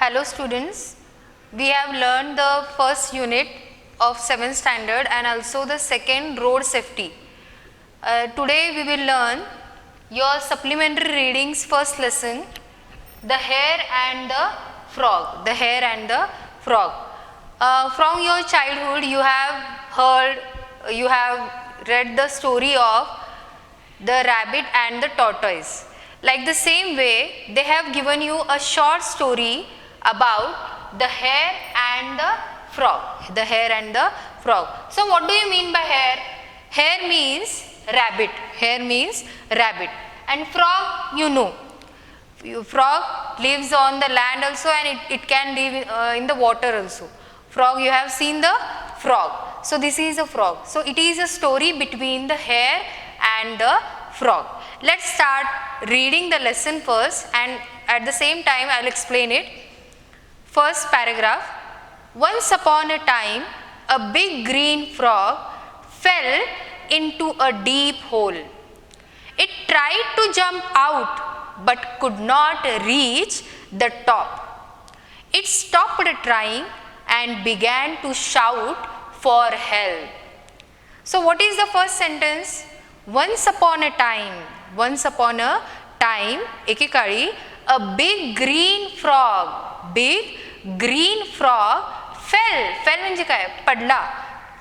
Hello students, we have learned the first unit of 7th standard and also the second road safety. Today we will learn your supplementary readings first lesson, the hare and the frog. The hare and the frog. From your childhood you have read the story of the rabbit and the tortoise. Like the same way, they have given you a short story about the hare and the frog. The hare and the frog. So what do you mean by hare? Hare means rabbit. Hare means rabbit. And frog, you know. Frog lives on the land also, and it can live in the water also. Frog, you have seen the frog. So this is a frog. So it is a story between the hare and the frog. Let's start reading the lesson first, and at the same time I will explain it. First paragraph. Once upon a time, a big green frog fell into a deep hole. It tried to jump out but could not reach the top. It stopped trying and began to shout for help. So what is the first sentence? Once upon a time, एकेकाळी a big green frog fell म्हणजे काय? पडला.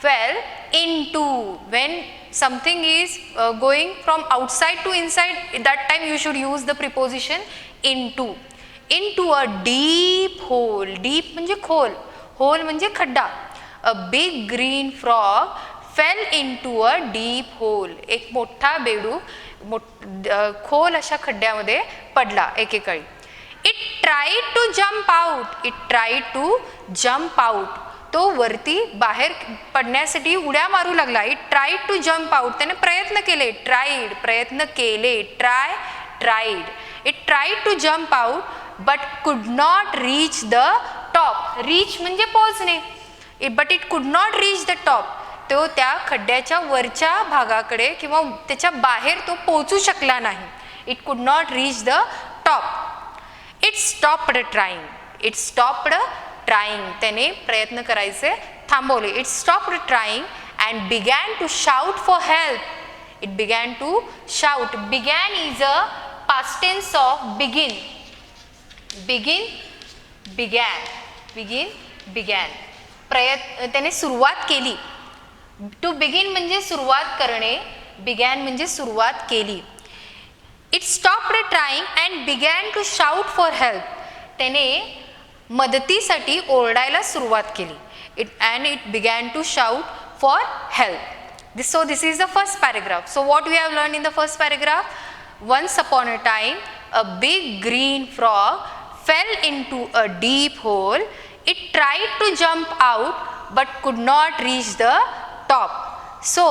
Fell into, when something is going from outside to inside, that time you should use the preposition into a deep hole. Deep म्हणजे खोल, hole म्हणजे खड्डा. A big green frog fell into a deep hole. एक मोठा बेडूक खोल अशा खड्ड्यामध्ये पडला एकेकाळी. It tried to jump out. तो वरती बाहेर पडण्यासाठी उड्या मारू लागला. It tried to jump out. त्याने प्रयत्न केले. Tried. It tried to jump out but could not reach the top. Reach म्हणजे पोहोचणे. But it could not reach the top. तो त्या खड्ड्याच्या वरच्या भागाकडे किंवा त्याच्या बाहेर तो पोहोचू शकला नाही. It could not reach the top. It stopped trying. त्याने प्रयत्न करायचे थांबवले. It stopped trying and began to shout for help. It began to shout. Began is a past tense of begin. Began. त्याने सुरुवात केली. To begin म्हणजे सुरुवात करणे. Began म्हणजे सुरुवात केली. It stopped trying and began to shout for help. त्याने मदतीसाठी ओरडायला सुरुवात केली. It began to shout for help. So this is the first paragraph. So what we have learned in the first paragraph? Once upon a time, a big green frog fell into a deep hole. It tried to jump out but could not reach the top. So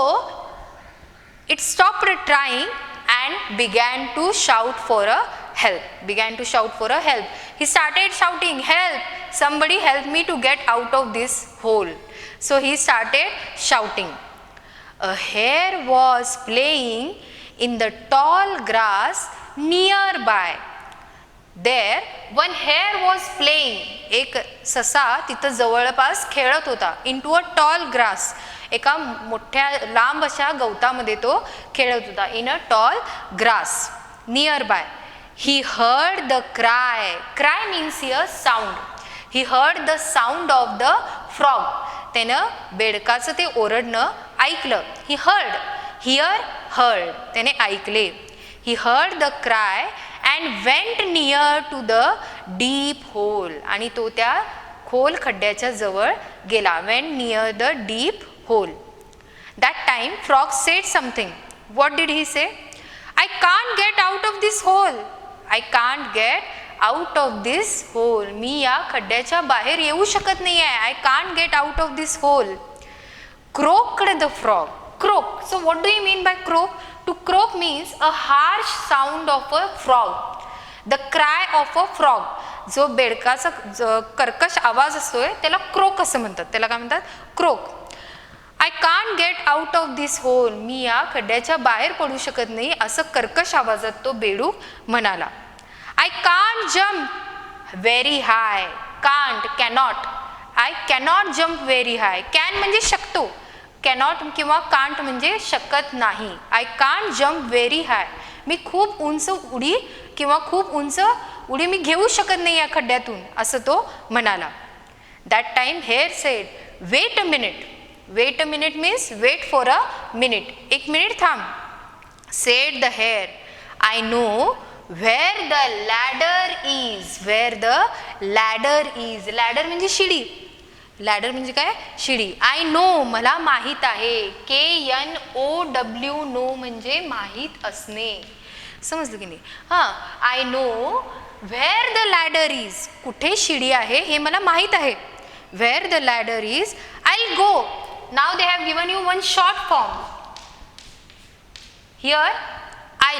it stopped trying and began to shout for a help. He started shouting, help, somebody help me to get out of this hole. So he started shouting. A hare was playing in the tall grass nearby. There one hare was playing. एक ससा तिथं जवळपास खेळत होता. Into a tall grass. एका मोठ्या लांब अशा गवतामध्ये तो खेळत होता. In a tall grass nearby. He heard the cry. Cry means here sound. He heard the sound of the frog. त्यानं बेडकाचं ते ओरडणं ऐकलं. He heard. त्याने ऐकले. He heard the cry and went near to the deep hole. आणि तो त्या खोल खड्ड्याच्या जवळ गेला. Went near the deep hole. That time frog said something. What did he say? I can't get out of this hole. मी या खड्ड्याच्या बाहेर येऊ शकत नाहीये. I can't get out of this hole. Croaked the frog. Croak. So what do you mean by croak? To croak means a harsh sound of a frog. The cry of a frog. जो बेडकाचा कर्कश आवाज असतोय त्याला crook असं म्हणतात. त्याला काय म्हणतात? Crook. I can't get out of this hole. मी या खड्ड्याच्या बाहेर पडू शकत नाही असं कर्कश आवाजात तो बेडूक म्हणाला. I can't jump. Very high, can't, cannot. I cannot jump very high. Can म्हणजे शकतो, कॅनॉट किंवा कांट म्हणजे शकत नाही. I can't jump very high. मी खूप उंच उडी किंवा खूप उंच उडी मी घेऊ शकत नाही या खड्ड्यातून, असं तो म्हणाला. That time hare said, wait a minute. Wait a minute means wait for a minute. एक मिनिट थांब. Said the hare, I know where the ladder is. where the ladder is. ladder म्हणजे शिडी. लॅडर म्हणजे काय? शिडी. I know मला माहीत आहे. KNOW नो म्हणजे माहीत असणे. समजलं की नाही? हां, I know where the ladder is. कुठे शिडी आहे हे मला माहीत आहे. Where the ladder is I will go. Now they have given you one short form. Here I.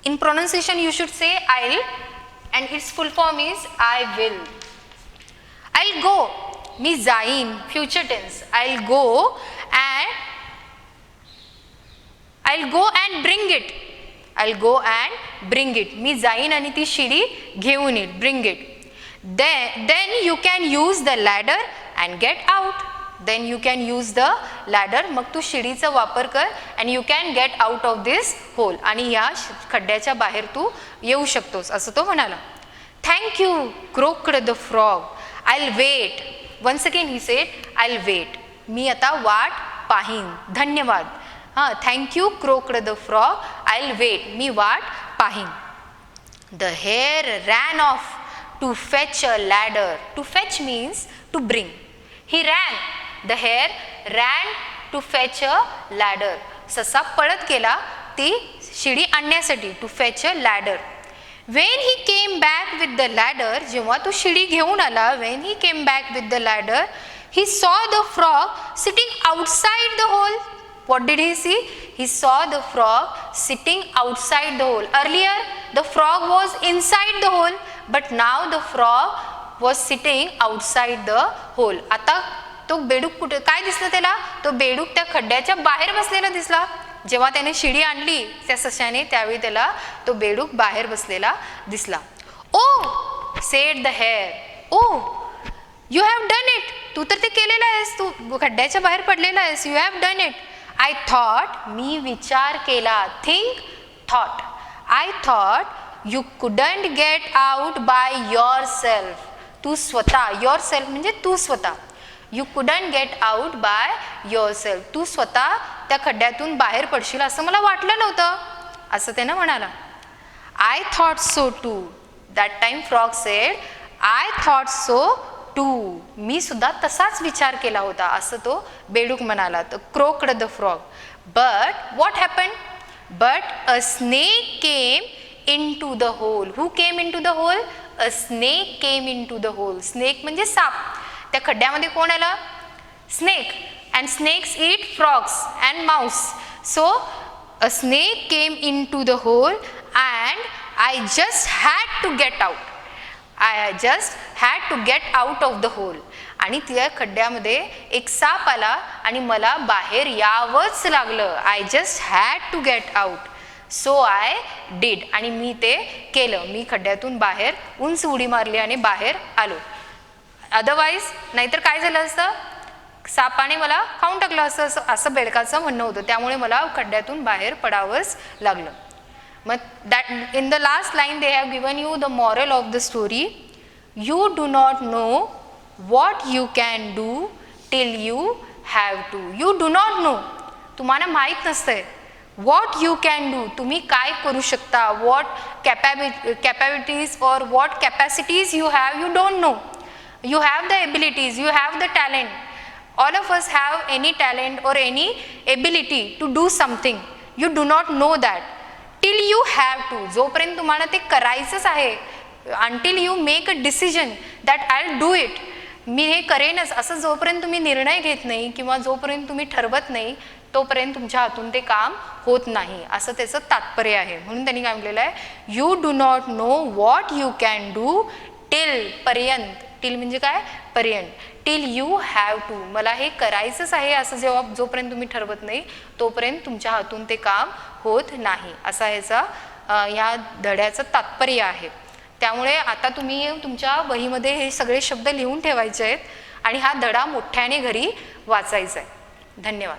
In pronunciation you should say I'll, and its full form is I will. I'll go, मी जाईन, future tense. I'll go and bring it. I'll go and bring it. मी जाईन आणि ती शिडी घेऊन येईल. Bring it. Then you can use the ladder and get out. Then you can use the ladder. मग तू शिडीचा वापर कर and you can get out of this hole. आणि या खड्ड्याच्या बाहेर तू येऊ शकतोस, असं तो म्हणाला. Thank you, croaked the frog. I'll wait. Once again he said, I'll wait. मी आता वाट पाहीन. धन्यवाद. हां, thank you, croaked the frog. I'll wait. मी वाट पाहीन. The hare ran off to fetch a ladder. To fetch means to bring. He ran. The hare ran to fetch a ladder. ससा पळत गेला ती शिडी आणण्यासाठी. To fetch a ladder. When he came back with the ladder, जेव्हा तो शिडी घेऊन आला, when he came back with the ladder, he saw the frog sitting outside the hole. What did he see? He saw the frog sitting outside the hole. Earlier the frog was inside the hole, but now the frog was sitting outside the hole. आता तो बेडूक कुठे काय दिसलं त्याला? तो बेडूक त्या खड्ड्याच्या बाहेर बसलेला दिसला. जेव्हा त्याने शिडी आणली त्या सशाने, त्यावेळी त्याला तो बेडूक बाहेर बसलेला दिसला. Oh, said the hare. Oh, you have done it. तू तर ते केलेलं आहेस, तू खड्ड्याच्या बाहेर पडलेला आहेस. You have done it. I thought, मी विचार केला. Think, thought. I thought you couldn't get out by yourself. तू स्वतः, युअर सेल्फ म्हणजे तू स्वतः. You couldn't get out by yourself. तू स्वतः त्या खड्ड्यातून बाहेर पडशील असं मला वाटलं नव्हतं, असं त्यानं म्हणाला. I thought so too. That time frog said, I thought so too. मी सुद्धा तसाच विचार केला होता, असं तो बेडूक म्हणाला. तर croaked the frog. But what happen? But a snake came into the hole. Who came into the hole? A snake came into the hole. Snake म्हणजे साप. त्या खड्ड्यामध्ये कोण आला? Snake. And snakes eat frogs and mouse. So a snake came into the hole and I just had to get out. I just had to get out of the hole. आणि त्या खड्ड्यामध्ये एक साप आला आणि मला बाहेर यावंच लागलं. I just had to get out. So I did. आणि मी ते केलं. मी खड्ड्यातून बाहेर उंच उडी मारली आणि बाहेर आलो. अदरवाईज नाहीतर काय झालं असतं? सापाने मला खाऊन टाकलं असं, असं बेडकाचं म्हणणं होतं. त्यामुळे मला खड्ड्यातून बाहेर पडावंच लागलं. मग that in the last line they have given you the moral of the story. You do not know what you can do till you have to. You do not know. तुम्हाला माहीत नसतंय. व्हॉट यू कॅन डू, तुम्ही काय करू शकता. What capabilities और what capacities you have, you don't know. You have the abilities, you have the talent. All of us have any talent or any ability to do something. You do not know that till you have to. जोपर्यंत तुम्हाला ते करायचंच आहे, until you make a decision that I'll do it, मी हे करेनच असं जोपर्यंत तुम्ही निर्णय घेत नाही किंवा जोपर्यंत तुम्ही ठरवत नाही, तोपर्यंत तुमच्या हातून ते काम होत नाही, असं त्याचं तात्पर्य आहे. म्हणून त्यांनी काय म्हटलेलं आहे? You do not know what you can do till, पर्यंत. टिल म्हणजे काय? पर्यंत. टिल यू हॅव टू, मला हे करायचंच आहे असं जेव्हा जोपर्यंत तुम्ही ठरवत नाही तोपर्यंत तुमच्या हातून ते काम होत नाही, असा ह्याचा या धड्याचं तात्पर्य आहे. त्यामुळे आता तुम्ही तुमच्या वहीमध्ये हे सगळे शब्द लिहून ठेवायचे आहेत आणि हा धडा मोठ्याने घरी वाचायचा आहे. धन्यवाद.